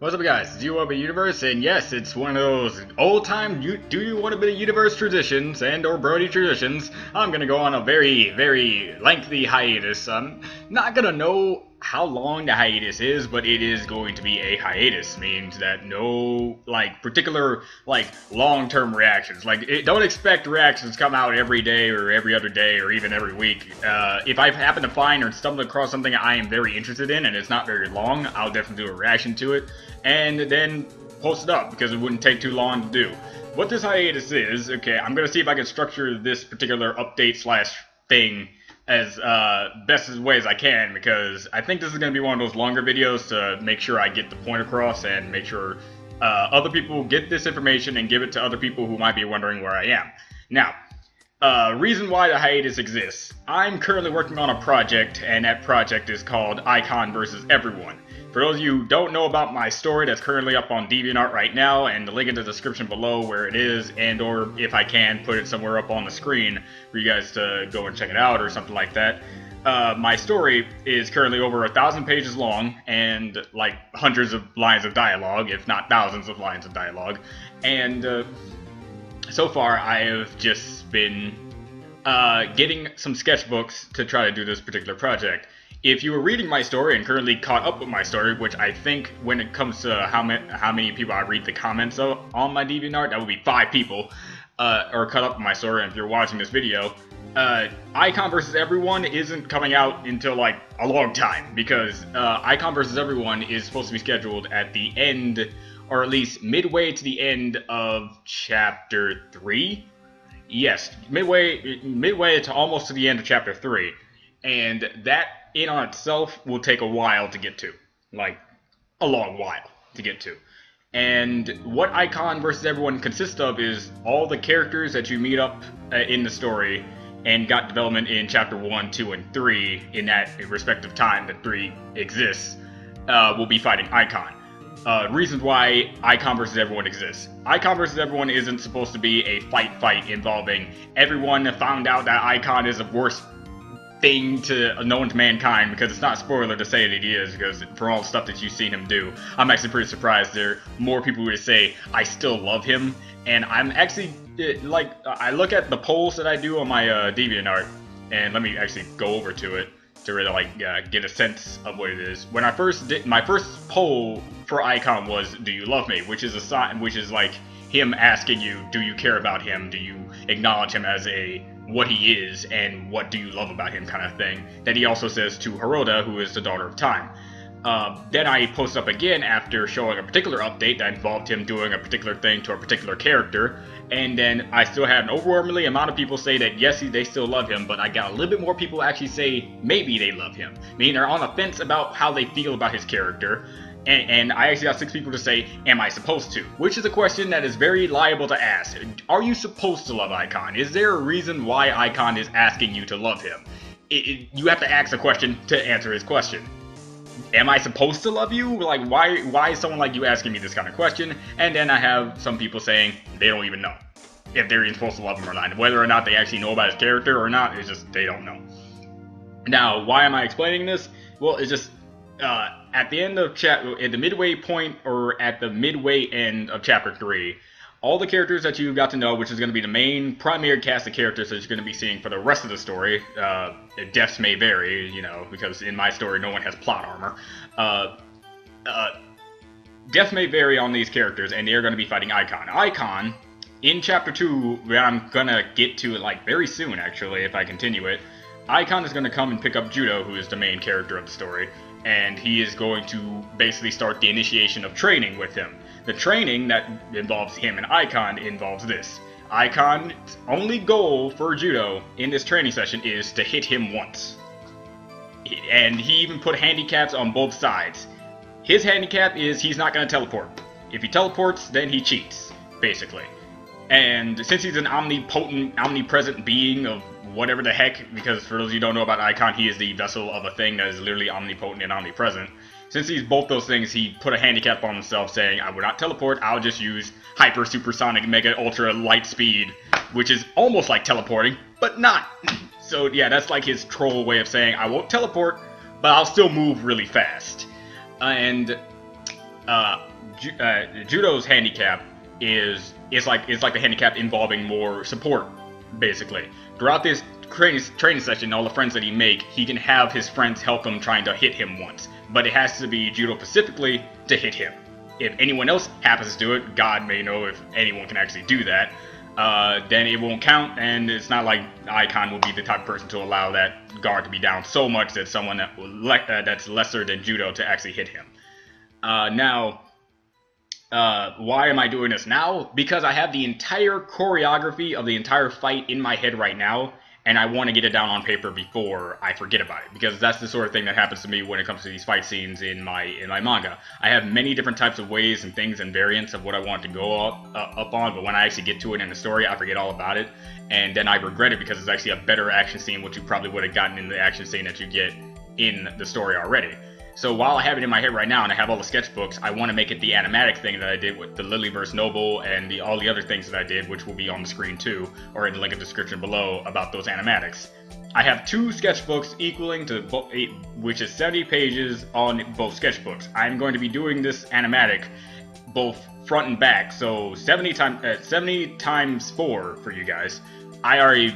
What's up, guys? It's You Up a Universe, and yes, it's one of those old-time do you want to be a universe traditions and/or Brody traditions. I'm gonna go on a very, very lengthy hiatus. I'm not gonna know how long the hiatus is, but it is going to be a hiatus. Means that no, particular, long-term reactions. Don't expect reactions to come out every day or every other day or even every week. If I happen to find or stumble across something I am very interested in and it's not very long, I'll definitely do a reaction to it and then post it up because it wouldn't take too long to do. What this hiatus is, okay, I'm gonna see if I can structure this particular update slash thing as best as way as I can, because I think this is gonna be one of those longer videos to make sure I get the point across and make sure other people get this information and give it to other people who might be wondering where I am. Now, reason why the hiatus exists. I'm currently working on a project, and that project is called Icon vs. Everyone. For those of you who don't know about my story, that's currently up on DeviantArt right now, and the link in the description below where it is, and or if I can, put it somewhere up on the screen for you guys to go and check it out or something like that. My story is currently over 1,000 pages long and hundreds of lines of dialogue, if not thousands of lines of dialogue. And so far I have just been getting some sketchbooks to try to do this particular project. If you were reading my story and currently caught up with my story, which I think when it comes to how many people I read the comments on my DeviantArt, that would be 5 people, are caught up with my story. And if you're watching this video, Icon vs. Everyone isn't coming out until a long time, because Icon vs. Everyone is supposed to be scheduled at the end, or at least midway to the end of Chapter 3. Yes, midway to almost to the end of Chapter 3. And that in on itself will take a while to get to. A long while to get to. And what Icon vs. Everyone consists of is all the characters that you meet up in the story and got development in Chapter 1, 2, and 3 in that respective time that 3 exists, will be fighting Icon. Reasons why Icon vs. Everyone exists. Icon vs. Everyone isn't supposed to be a fight involving everyone found out that Icon is the worst thing known to mankind, because it's not a spoiler to say that he is, because for all the stuff that you've seen him do, I'm actually pretty surprised there are more people who say I still love him. And I'm actually I look at the polls that I do on my DeviantArt, and let me actually go over to it to really get a sense of what it is. When I first did my first poll for Icon was "Do you love me?", which is a sign, which is him asking you, do you care about him, do you acknowledge him as what he is, and what do you love about him kind of thing, that he also says to Hiroda, who is the daughter of time. Then I post up again after showing a particular update that involved him doing a particular thing to a particular character, and then I still had an overwhelmingly amount of people say that yes, they still love him, but I got a little bit more people actually say maybe they love him, meaning they're on the fence about how they feel about his character. And I actually got 6 people to say, am I supposed to? Which is a question that is very liable to ask. Are you supposed to love Icon? Is there a reason why Icon is asking you to love him? You have to ask a question to answer his question. Am I supposed to love you? Why is someone like you asking me this kind of question? And then I have some people saying they don't even know if they're even supposed to love him or not. Whether or not they actually know about his character or not, it's just they don't know. Now, why am I explaining this? Well, it's just at the end of at the midway point, or at the midway end of Chapter 3, all the characters that you got to know, which is going to be the main primary cast of characters that you're going to be seeing for the rest of the story. Deaths may vary, because in my story no one has plot armor. Death may vary on these characters, and they're going to be fighting Icon. Icon, in Chapter 2, where I'm going to get to it very soon actually, if I continue it, Icon is going to come and pick up Juto, who is the main character of the story, and he is going to basically start the initiation of training with him. The training that involves him and Icon involves this. Icon's only goal for Judo in this training session is to hit him once. And he even put handicaps on both sides. His handicap is he's not going to teleport. If he teleports, then he cheats, basically. And since he's an omnipresent being of whatever the heck, because for those of you who don't know about Icon, he is the vessel of a thing that is literally omnipotent and omnipresent. Since he's both those things, he put a handicap on himself saying, I will not teleport, I'll just use hyper supersonic mega ultra light speed, which is almost like teleporting, but not. So yeah, that's his troll way of saying, I won't teleport, but I'll still move really fast. And Judo's handicap is like the handicap involving more support, basically. Throughout this training session, all the friends that he can have his friends help him trying to hit him once, but it has to be Judo specifically to hit him. If anyone else happens to do it, God may know if anyone can actually do that, then it won't count, and it's not like Icon will be the type of person to allow that guard to be down so much that someone that's lesser than Judo to actually hit him. Now, why am I doing this now? Because I have the entire choreography of the entire fight in my head right now, and I want to get it down on paper before I forget about it, because that's the sort of thing that happens to me when it comes to these fight scenes in my manga. I have many different types of ways and things and variants of what I want to go up on, but when I actually get to it in the story, I forget all about it, and then I regret it because it's actually a better action scene, which you probably would have gotten in the action scene that you get in the story already. So while I have it in my head right now and I have all the sketchbooks, I want to make it the animatic thing that I did with the Lily vs. Noble and all the other things that I did, which will be on the screen too, or in the link in the description below about those animatics. I have 2 sketchbooks equaling to which is 70 pages on both sketchbooks. I'm going to be doing this animatic both front and back, so 70 times 4 for you guys. I already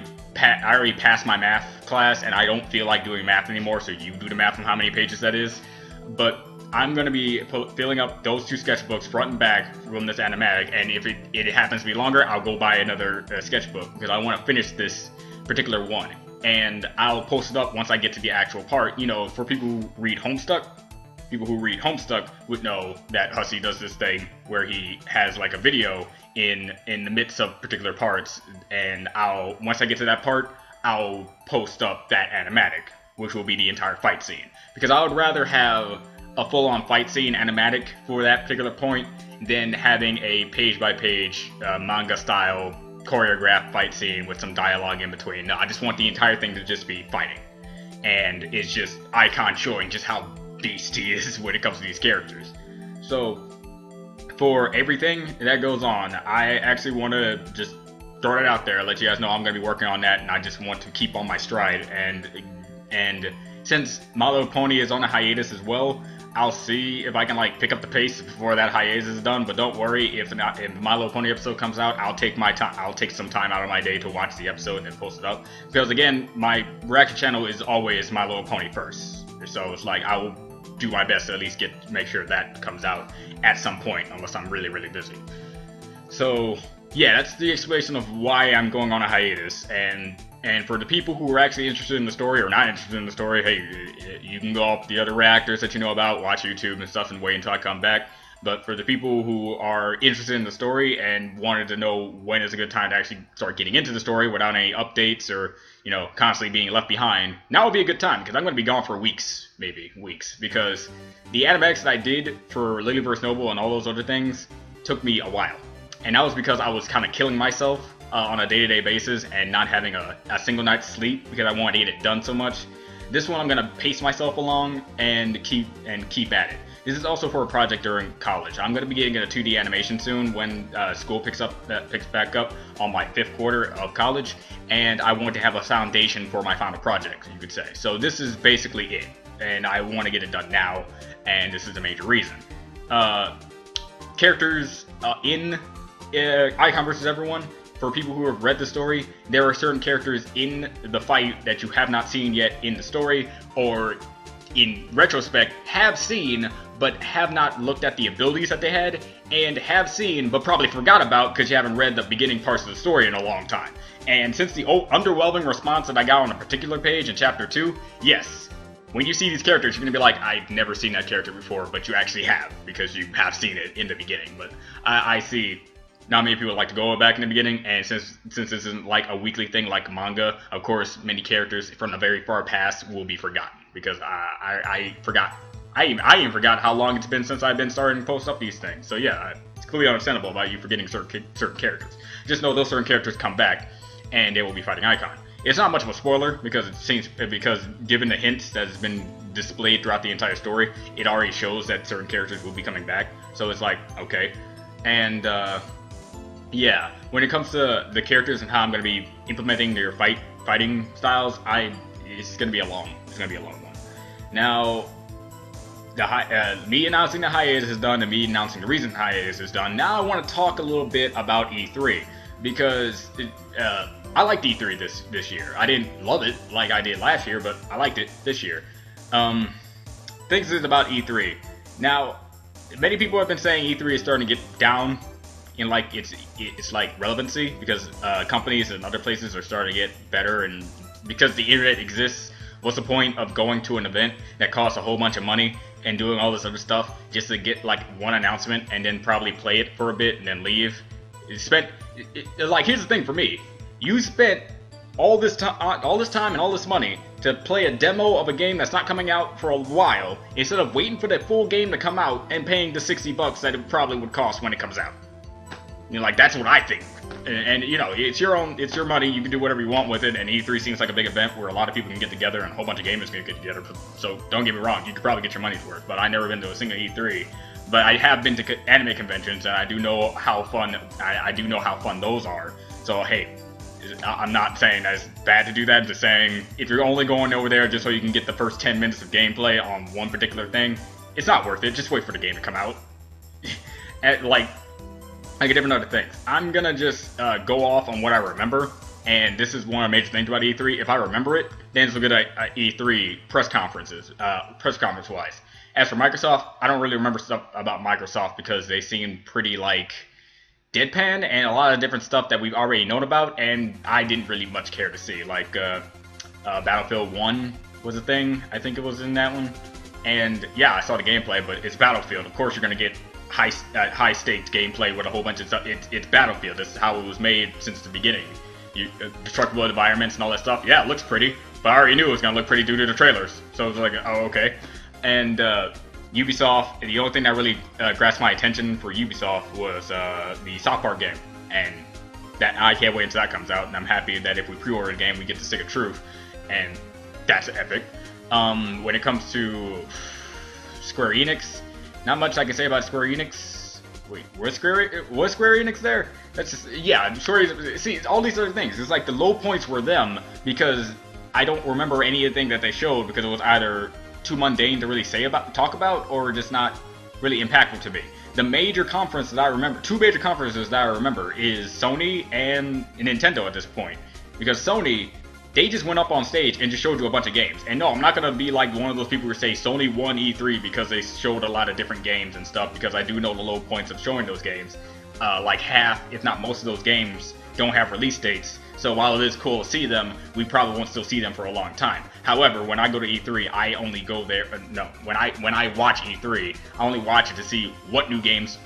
passed my math class, and I don't feel like doing math anymore, so you do the math on how many pages that is. But I'm going to be filling up those 2 sketchbooks front and back from this animatic, and if it happens to be longer, I'll go buy another sketchbook, because I want to finish this particular one. And I'll post it up once I get to the actual part. You know, for people who read Homestuck, would know that Hussey does this thing where he has like a video in the midst of particular parts, and once I get to that part, I'll post up that animatic, which will be the entire fight scene. Because I would rather have a full-on fight scene animatic for that particular point than having a page-by-page manga-style choreographed fight scene with some dialogue in between. No, I just want the entire thing to just be fighting. And it's just Icon showing just how beast he is when it comes to these characters. So, for everything that goes on, I actually want to just throw it out there, let you guys know I'm going to be working on that, and I just want to keep on my stride. And since My Little Pony is on a hiatus as well, I'll see if I can like pick up the pace before that hiatus is done. But don't worry, if My Little Pony episode comes out, I'll take my time. I'll take some time out of my day to watch the episode and then post it up. Because again, my reaction channel is always My Little Pony first, so it's like I will do my best to at least make sure that comes out at some point, unless I'm really, really busy. So yeah, that's the explanation of why I'm going on a hiatus. And for the people who are actually interested in the story or not interested in the story, hey, you can go off the other reactors that you know about, watch YouTube and stuff, and wait until I come back. But for the people who are interested in the story and wanted to know when is a good time to actually start getting into the story without any updates or, you know, constantly being left behind, now would be a good time, because I'm going to be gone for weeks, maybe weeks, because the animatics that I did for Lily vs. Noble and all those other things took me a while. And that was because I was kind of killing myself on a day-to-day basis and not having a single night's sleep because I wanted to get it done so much. This one I'm going to pace myself along and keep at it. This is also for a project during college. I'm going to be getting a 2D animation soon when school picks back up on my 5th quarter of college, and I want to have a foundation for my final project, you could say. So this is basically it, and I want to get it done now, and this is the major reason. Characters in Icon vs. Everyone. For people who have read the story, there are certain characters in the fight that you have not seen yet in the story, or in retrospect have seen but have not looked at the abilities that they had, and have seen but probably forgot about because you haven't read the beginning parts of the story in a long time. And since the underwhelming response that I got on a particular page in chapter 2, yes, when you see these characters, you're going to be like, I've never seen that character before, but you actually have, because you have seen it in the beginning. But I see not many people like to go back in the beginning, and since this isn't like a weekly thing like manga, of course, many characters from the very far past will be forgotten, because I forgot. I even forgot how long it's been since I've been starting to post up these things. So yeah, it's clearly understandable about you forgetting certain characters. Just know those certain characters come back, and they will be fighting Icon. It's not much of a spoiler, because given the hints that has been displayed throughout the entire story, it already shows that certain characters will be coming back. So it's like, okay. And yeah, when it comes to the characters and how I'm going to be implementing their fighting styles, it's going to be a long one. Now, me announcing the hiatus is done, and me announcing the reason the hiatus is done. Now I want to talk a little bit about E3 because I liked E3 this year. I didn't love it like I did last year, but I liked it this year. Things is about E3. Now, many people have been saying E3 is starting to get down in like it's like relevancy because companies and other places are starting to get better, and because the internet exists, what's the point of going to an event that costs a whole bunch of money and doing all this other stuff just to get like one announcement and then probably play it for a bit and then leave? Like, here's the thing for me: you spent all this time and all this money to play a demo of a game that's not coming out for a while, instead of waiting for the full game to come out and paying the $60 that it probably would cost when it comes out. You know, like, that's what I think. And you know, it's your money, you can do whatever you want with it, and E3 seems like a big event where a lot of people can get together and a whole bunch of gamers can get together, so don't get me wrong, you could probably get your money's worth, but I've never been to a single E3. But I have been to anime conventions, and I do know how fun, I do know how fun those are. So hey, I'm not saying that it's bad to do that, I'm just saying if you're only going over there just so you can get the first 10 minutes of gameplay on one particular thing, it's not worth it. Just wait for the game to come out. Like different other things. I'm gonna just go off on what I remember, and this is one of the major things about E3. If I remember it, then it's a good E3 press conferences, press conference wise. As for Microsoft, I don't really remember stuff about Microsoft because they seem pretty like deadpan and a lot of different stuff that we've already known about, and I didn't really much care to see. Like Battlefield 1 was a thing, I think it was in that one, and yeah, I saw the gameplay, but it's Battlefield. Of course you're gonna get high stakes gameplay with a whole bunch of stuff. It's Battlefield. This is how it was made since the beginning. Destructible environments and all that stuff. Yeah, it looks pretty, but I already knew it was gonna look pretty due to the trailers. So it was like, oh, okay. And Ubisoft, the only thing that really grasped my attention for Ubisoft was the South Park game, and that I can't wait until that comes out. And I'm happy that if we pre-order the game, we get the Stick of Truth, and that's epic. When it comes to Square Enix, not much I can say about Square Enix. Wait, was Square Enix there? That's just, yeah, I'm sure. See, all these other things. It's like the low points were them because I don't remember anything that they showed because it was either too mundane to really talk about, or just not really impactful to me. The major conference that I remember, two major conferences that I remember, is Sony and Nintendo at this point. Because Sony, they just went up on stage and just showed you a bunch of games. And no, I'm not going to be like one of those people who say Sony won E3 because they showed a lot of different games and stuff, because I do know the low points of showing those games. Like half, if not most of those games don't have release dates. So while it is cool to see them, we probably won't still see them for a long time. However, when I go to E3, I only go there. When I watch E3, I only watch it to see what new games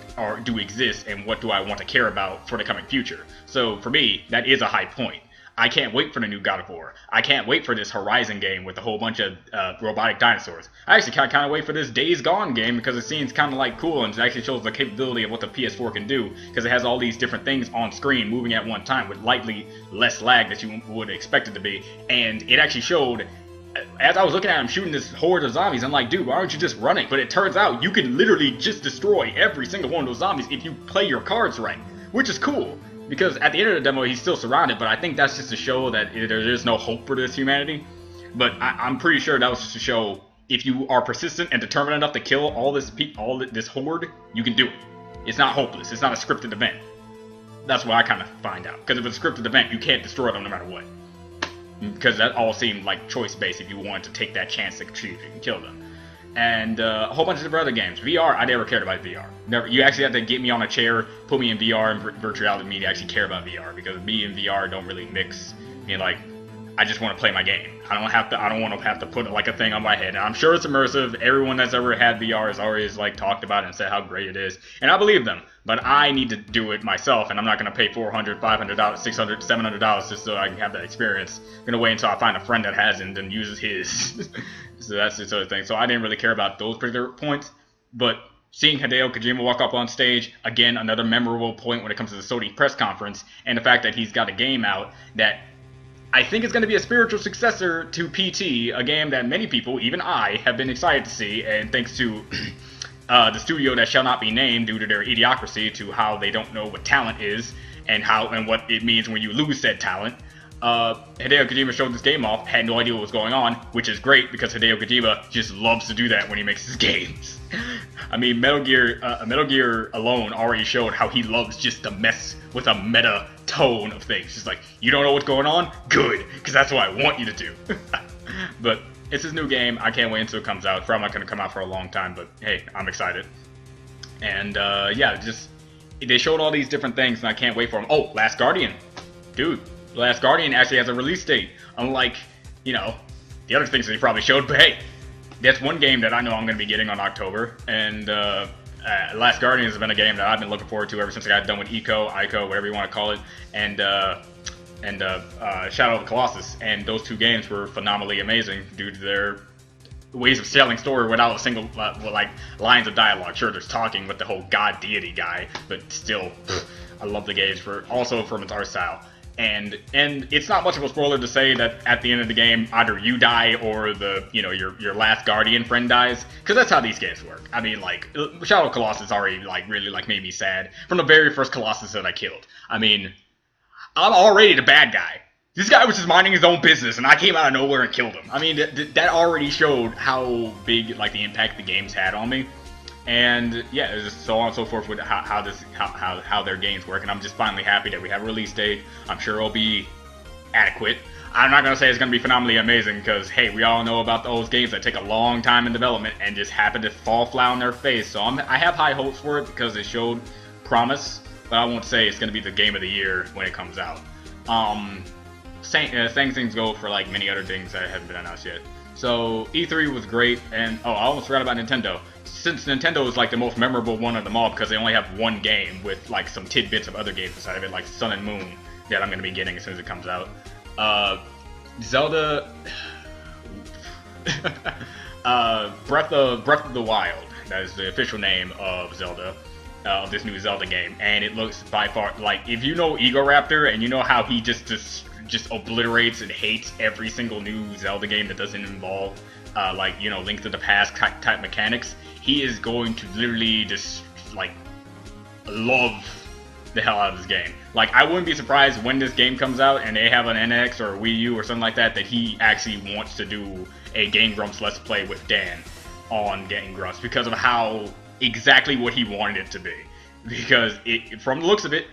do exist and what do I want to care about for the coming future. So for me, that is a high point. I can't wait for the new God of War. I can't wait for this Horizon game with a whole bunch of robotic dinosaurs. I actually kind of wait for this Days Gone game because it seems kind of like cool, and it actually shows the capability of what the PS4 can do, because it has all these different things on screen moving at one time with lightly less lag that you would expect it to be. And it actually showed, as I was looking at him shooting this horde of zombies, I'm like, dude, why aren't you just running? But it turns out you can literally just destroy every single one of those zombies if you play your cards right, which is cool. Because at the end of the demo, he's still surrounded, but I think that's just to show that there is no hope for this humanity. But I'm pretty sure that was just to show if you are persistent and determined enough to kill all this horde, you can do it. It's not hopeless. It's not a scripted event. That's what I kind of find out. Because if it's a scripted event, you can't destroy them no matter what. Because that all seemed like choice-based if you wanted to take that chance to kill them. And a whole bunch of different other games. VR, I never cared about VR. Never. You actually have to get me on a chair, put me in VR and virtual reality me to actually care about VR, because me and VR don't really mix. I mean, like, I just want to play my game. I don't want to have to put like a thing on my head. And I'm sure it's immersive. Everyone that's ever had VR has always like talked about it and said how great it is, and I believe them. But I need to do it myself, and I'm not going to pay $400, $500, $600, $700 just so I can have that experience. I'm going to wait until I find a friend that hasn't and uses his. So that's the sort of thing. So I didn't really care about those particular points. But seeing Hideo Kojima walk up on stage, again, another memorable point when it comes to the Sony press conference, and the fact that he's got a game out that I think is going to be a spiritual successor to PT, a game that many people, even I, have been excited to see, and thanks to the studio that shall not be named due to their idiocracy, to how they don't know what talent is and what it means when you lose said talent. Hideo Kojima showed this game off, had no idea what was going on, which is great because Hideo Kojima just loves to do that when he makes his games. I mean, Metal Gear alone already showed how he loves just to mess with a meta tone of things. Just like, you don't know what's going on? Good, because that's what I want you to do. But it's his new game. I can't wait until it comes out. It's probably not going to come out for a long time, but hey, I'm excited. And yeah, just they showed all these different things, and I can't wait for them. Oh, Last Guardian. Dude, Last Guardian actually has a release date, unlike, you know, the other things that he probably showed. But hey, that's one game that I know I'm going to be getting on October, and Last Guardian has been a game that I've been looking forward to ever since I got done with Ico, whatever you want to call it, and Shadow of the Colossus. And those two games were phenomenally amazing due to their ways of telling story without a single like lines of dialogue. Sure, there's talking with the whole god deity guy, but still, I love the games also from its art style. And it's not much of a spoiler to say that at the end of the game, either you die or your last Guardian friend dies, because that's how these games work. I mean, like, Shadow of Colossus already really made me sad from the very first Colossus that I killed. I mean, I'm already the bad guy. This guy was just minding his own business, and I came out of nowhere and killed him. I mean, that already showed how big the impact the games had on me. And yeah, it's just so on and so forth with how their games work, and I'm just finally happy that we have a release date. I'm sure it'll be adequate. I'm not gonna say it's gonna be phenomenally amazing, because hey, we all know about those games that take a long time in development and just happen to fall flat on their face. So I have high hopes for it because it showed promise, but I won't say it's gonna be the game of the year when it comes out. Same things go for like many other things that haven't been announced yet. So E3 was great, and oh, I almost forgot about Nintendo. Since Nintendo is like the most memorable one of them all because they only have one game with like some tidbits of other games inside of it, like Sun and Moon, that I'm gonna be getting as soon as it comes out. Zelda, Breath of the Wild. That is the official name of Zelda, of this new Zelda game, and it looks by far like, if you know Egoraptor and you know how he just obliterates and hates every single new Zelda game that doesn't involve Link to the Past type mechanics, he is going to literally just love the hell out of this game. Like, I wouldn't be surprised when this game comes out and they have an NX or a Wii U or something like that he actually wants to do a Game Grumps Let's Play with Dan on Game Grumps, because of how exactly what he wanted it to be. Because from the looks of it,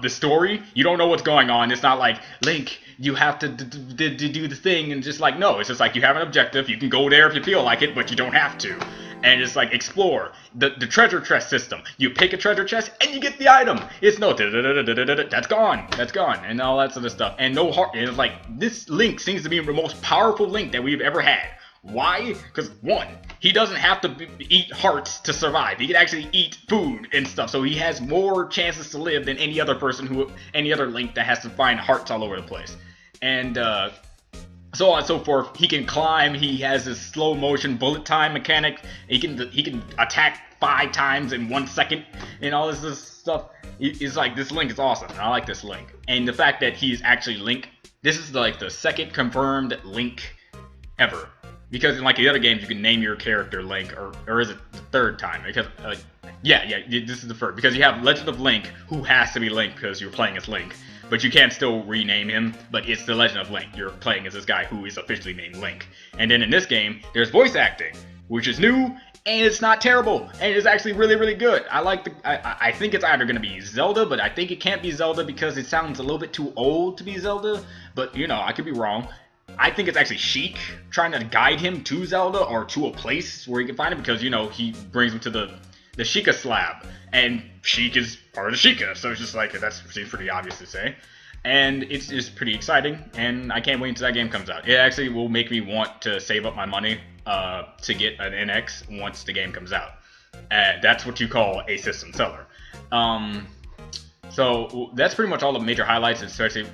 the story, you don't know what's going on. It's not like, Link, you have to do the thing, and just like, no, it's just like you have an objective, you can go there if you feel like it, but you don't have to. And it's like, explore the treasure chest system. You pick a treasure chest and you get the item. It's no that's gone, and all that sort of stuff. And no heart. It's like, this Link seems to be the most powerful Link that we've ever had. Why? Because one, he doesn't have to eat hearts to survive. He can actually eat food and stuff, so he has more chances to live than any other Link that has to find hearts all over the place. And so on and so forth. He can climb. He has this slow motion bullet time mechanic. He can attack 5 times in 1 second, and all this stuff. It's like, this Link is awesome, and I like this Link. And the fact that he's actually Link, this is like the second confirmed Link ever. Because in like the other games, you can name your character Link, or is it the third time? Because yeah, this is the first. Because you have Legend of Link, who has to be Link because you're playing as Link, but you can still rename him. But it's the Legend of Link. You're playing as this guy who is officially named Link. And then in this game, there's voice acting, which is new, and it's not terrible, and it's actually really good. I think it's either gonna be Zelda, but I think it can't be Zelda because it sounds a little bit too old to be Zelda. But you know, I could be wrong. I think it's actually Sheik trying to guide him to Zelda, or to a place where he can find him, because, you know, he brings him to the Sheikah slab, and Sheik is part of the Sheikah, so it's just like, that seems pretty obvious to say. And it's just pretty exciting, and I can't wait until that game comes out. It actually will make me want to save up my money to get an NX once the game comes out. That's what you call a system seller. So that's pretty much all the major highlights, especially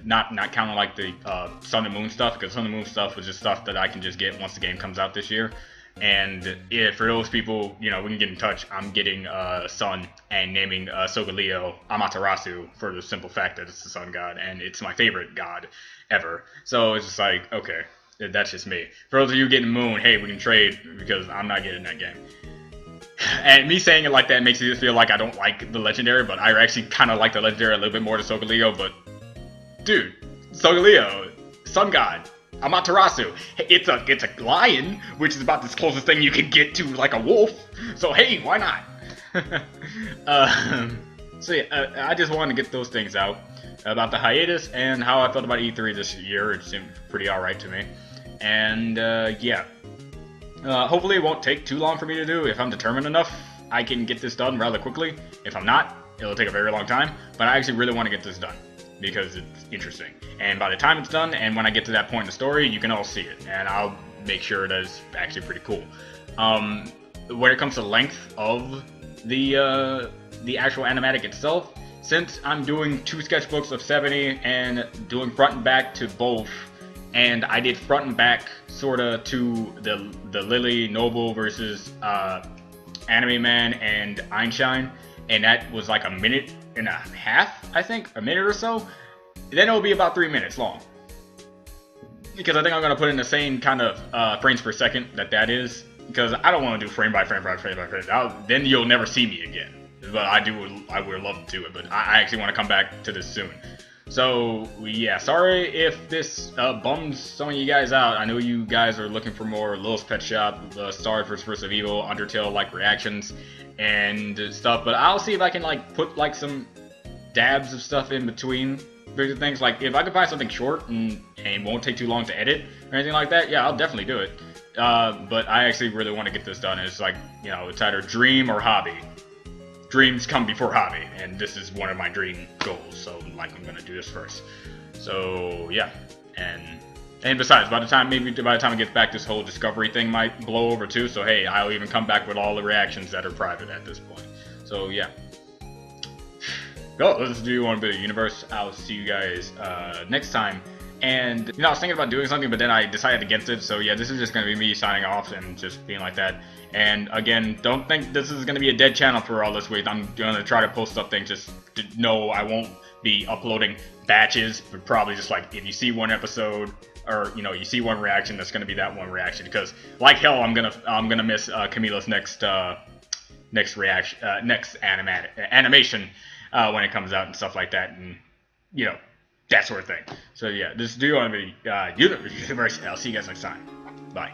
not counting like the Sun and Moon stuff, because Sun and Moon stuff was just stuff that I can just get once the game comes out this year. And for those people, you know, we can get in touch. I'm getting Sun and naming Solgaleo Amaterasu for the simple fact that it's the Sun God, and it's my favorite god ever. So it's just like, okay, that's just me. For those of you getting Moon, hey, we can trade, because I'm not getting that game. And me saying it like that makes it just feel like I don't like the Legendary, but I actually kind of like the Legendary a little bit more than Solgaleo. But dude, Solgaleo, Sun God, Amaterasu. It's a lion, which is about the closest thing you can get to like a wolf. So hey, why not? So yeah, I just wanted to get those things out about the hiatus and how I felt about E3 this year. It seemed pretty alright to me. And yeah, hopefully it won't take too long for me to do. If I'm determined enough, I can get this done rather quickly. If I'm not, it'll take a very long time. But I actually really want to get this done because it's interesting. And by the time it's done, and when I get to that point in the story, you can all see it. And I'll make sure that it's actually pretty cool. When it comes to length of the actual animatic itself, since I'm doing 2 sketchbooks of 70 and doing front and back to both, and I did front and back sorta to the Lily Noble versus Anime Man and Einstein, and that was like a minute and a half, I think, a minute or so. Then it'll be about 3 minutes long, because I think I'm gonna put in the same kind of frames per second that is, because I don't want to do frame by frame by frame by frame. Then you'll never see me again. But I would love to do it, but I actually want to come back to this soon. So yeah, sorry if this bums some of you guys out. I know you guys are looking for more Littlest Pet Shop, Star vs. Versus Evil, Undertale like reactions and stuff. But I'll see if I can like put like some dabs of stuff in between bigger things. Like if I can find something short and won't take too long to edit or anything like that, yeah, I'll definitely do it. But I actually really want to get this done. It's like, you know, it's either dream or hobby. Dreams come before hobby, and this is one of my dream goals, so like I'm gonna do this first. So yeah, and besides, by the time it gets back, this whole discovery thing might blow over too. So hey, I'll even come back with all the reactions that are private at this point. So yeah. Well, let's do one bit of universe. I'll see you guys next time. And you know, I was thinking about doing something, but then I decided against it. So yeah, this is just gonna be me signing off and just being like that. And again, don't think this is gonna be a dead channel for all this week. I'm gonna try to post something. Just to know I won't be uploading batches, but probably just like if you see one episode or you know you see one reaction, that's gonna be that one reaction. Because like hell, I'm gonna miss Camila's next reaction, next animation when it comes out and stuff like that, and you know. That sort of thing. So yeah, this is Do You Want to Be Universe. I'll see you guys next time. Bye.